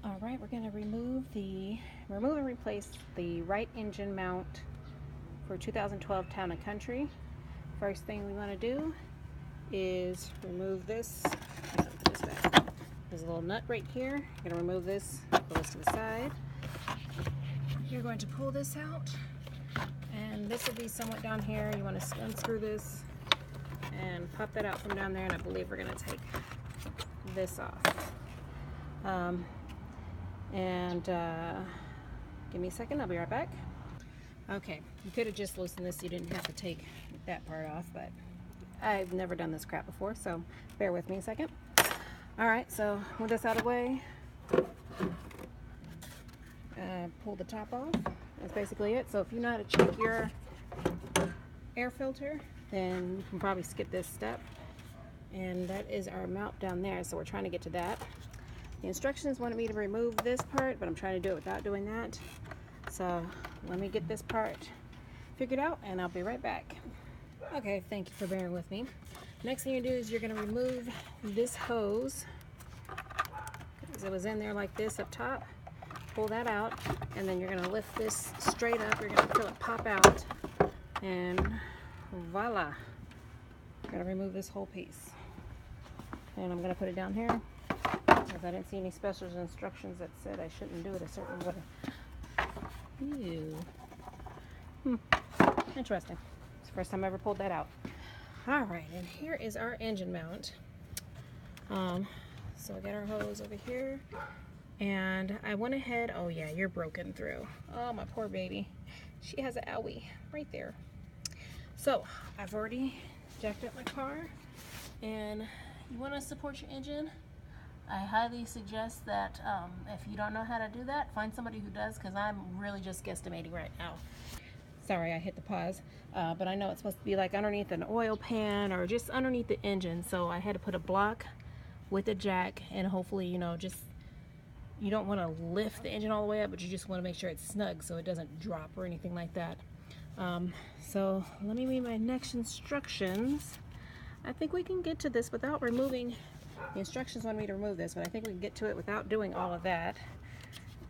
Alright, we're going to remove and replace the right engine mount for 2012 Town & Country. First thing we want to do is remove this. There's a little nut right here. You're going to remove this, pull this to the side. You're going to pull this out, and this will be somewhat down here. You want to unscrew this and pop that out from down there, and I believe we're going to take this off. Give me a second, I'll be right back. Okay, you could have just loosened this, you didn't have to take that part off, but I've never done this crap before, so bear with me a second. Alright, so with this out of the way, pull the top off. That's basically it. So if you know how to check your air filter, then you can probably skip this step. And that is our mount down there, so we're trying to get to that. The instructions wanted me to remove this part, but I'm trying to do it without doing that. So let me get this part figured out and I'll be right back. Okay, thank you for bearing with me. Next thing you do is you're going to remove this hose, because it was in there like this up top. Pull that out, and then you're going to lift this straight up. You're going to feel it pop out, and voila. I'm going to remove this whole piece. And I'm going to put it down here, because I didn't see any special instructions that said I shouldn't do it a certain way. Ew. Interesting. It's the first time I ever pulled that out. Alright, and here is our engine mount. So I got our hose over here, and I went ahead. Oh yeah, you're broken through. Oh, my poor baby. She has an owie right there. So I've already jacked up my car, and you want to support your engine. I highly suggest that if you don't know how to do that, find somebody who does, because I'm really just guesstimating right now. Sorry, I hit the pause, but I know it's supposed to be like underneath an oil pan or just underneath the engine, so I had to put a block with a jack, and hopefully, you know, just, you don't want to lift the engine all the way up, but you just want to make sure it's snug so it doesn't drop or anything like that. So let me read my next instructions. I think we can get to this without removing. The instructions want me to remove this, but I think we can get to it without doing all of that.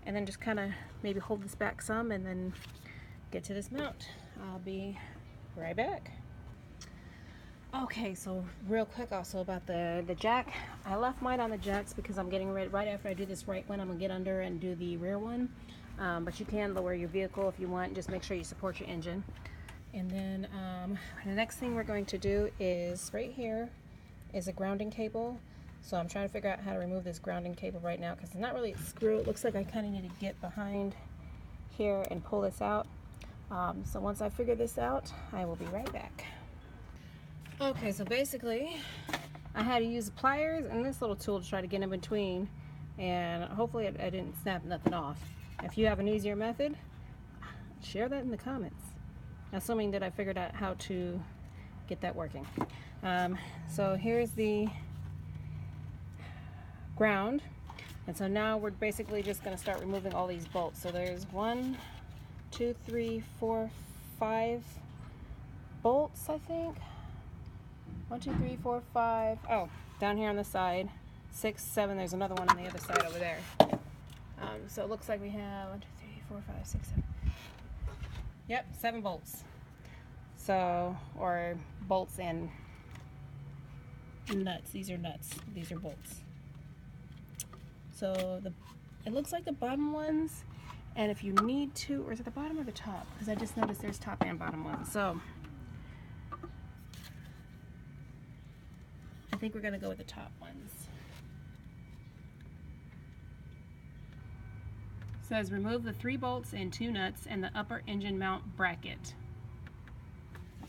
And then just kind of maybe hold this back some and then get to this mount. I'll be right back. Okay, so real quick also about the jack. I left mine on the jacks because I'm getting ready, right after I do this right one, I'm going to get under and do the rear one. But you can lower your vehicle if you want. Just make sure you support your engine. And then the next thing we're going to do is right here is a grounding cable. So I'm trying to figure out how to remove this grounding cable right now because it's not really a screw. It looks like I kind of need to get behind here and pull this out. So once I figure this out, I will be right back. Okay, so basically I had to use pliers and this little tool to try to get in between, and hopefully I didn't snap nothing off. If you have an easier method, share that in the comments, assuming that I figured out how to get that working. So here's the ground, and so now we're basically just going to start removing all these bolts. So there's 1, 2, 3, 4, 5 bolts, I think. 1, 2, 3, 4, 5. Oh, down here on the side. 6, 7. There's another one on the other side over there. So it looks like we have 1, 2, 3, 4, 5, 6, 7. Yep, 7 bolts. So, or bolts and nuts. These are nuts. These are bolts. So it looks like the bottom ones, and if you need to, or is it the bottom or the top? Because I just noticed there's top and bottom ones. So I think we're going to go with the top ones. It says remove the 3 bolts and 2 nuts and the upper engine mount bracket.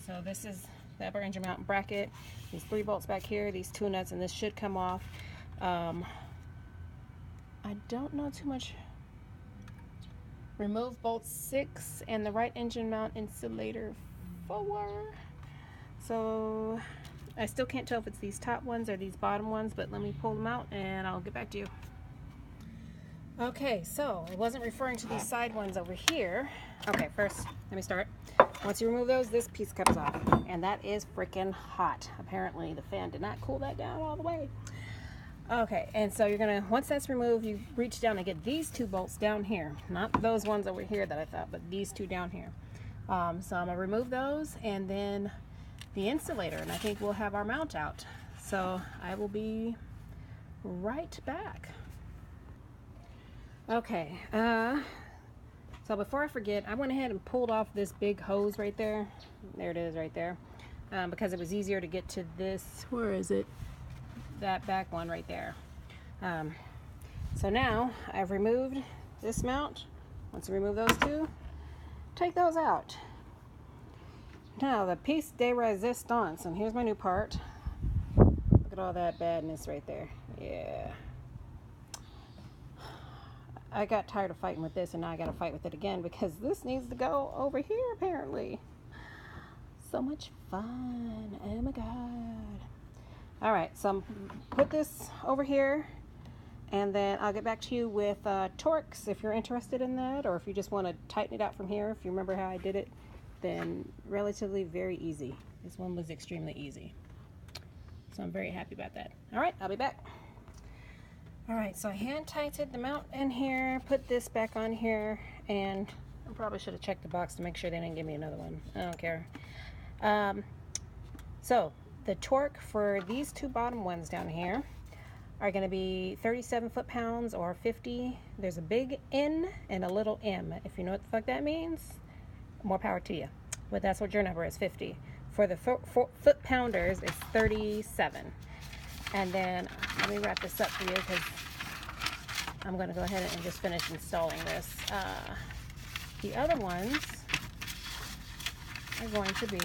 So this is the upper engine mount bracket. These 3 bolts back here, these 2 nuts, and this should come off. I don't know too much. Remove bolt 6 and the right engine mount insulator 4. So I still can't tell if it's these top ones or these bottom ones, but let me pull them out and I'll get back to you. Okay, so I wasn't referring to these side ones over here. Okay, first, let me start. Once you remove those, this piece comes off, and that is freaking hot. Apparently the fan did not cool that down all the way. Okay, and so you're gonna, once that's removed, you reach down and get these 2 bolts down here. Not those ones over here that I thought, but these 2 down here. So I'm gonna remove those and then the insulator, and I think we'll have our mount out. So I will be right back. Okay, so before I forget, I went ahead and pulled off this big hose right there. There it is right there. Because it was easier to get to this, where is it? That back one right there. So now I've removed this mount. Once you remove those 2, take those out. Now the piece de resistance, and here's my new part. Look at all that badness right there. Yeah. I got tired of fighting with this, and now I gotta fight with it again because this needs to go over here apparently. So much fun. Oh my god. All right, so I'm put this over here, and then I'll get back to you with Torx if you're interested in that, or if you just want to tighten it out from here. If you remember how I did it, then relatively very easy. This one was extremely easy. So I'm very happy about that. All right, I'll be back. All right, so I hand tightened the mount in here, put this back on here, and I probably should have checked the box to make sure they didn't give me another one. I don't care. So the torque for these 2 bottom ones down here are going to be 37 foot-pounds or 50. There's a big N and a little M. If you know what the fuck that means, more power to you. But that's what your number is, 50. For the foot-pounders, it's 37. And then let me wrap this up for you because I'm going to go ahead and just finish installing this. The other ones are going to be,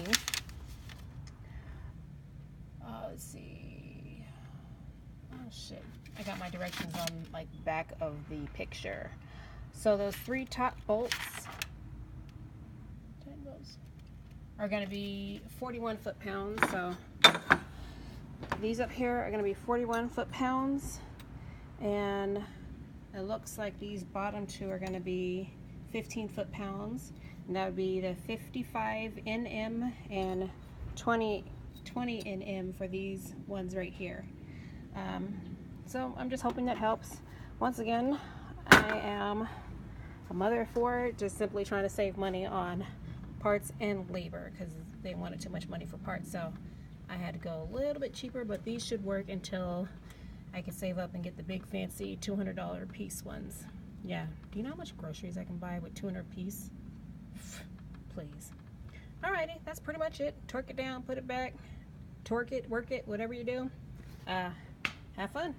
let's see, oh shit, I got my directions on like back of the picture. So those 3 top bolts are going to be 41 foot-pounds. So these up here are going to be 41 foot-pounds, and it looks like these bottom 2 are going to be 15 foot-pounds, and that would be the 55 NM and 20 NM for these ones right here. So I'm just hoping that helps. Once again, I am a mother of 4, just simply trying to save money on parts and labor because they wanted too much money for parts, so I had to go a little bit cheaper, but these should work until I can save up and get the big fancy $200 piece ones. Yeah, do you know how much groceries I can buy with 200 piece? Please. Alrighty, that's pretty much it. Torque it down, put it back, torque it, work it, whatever you do. Have fun.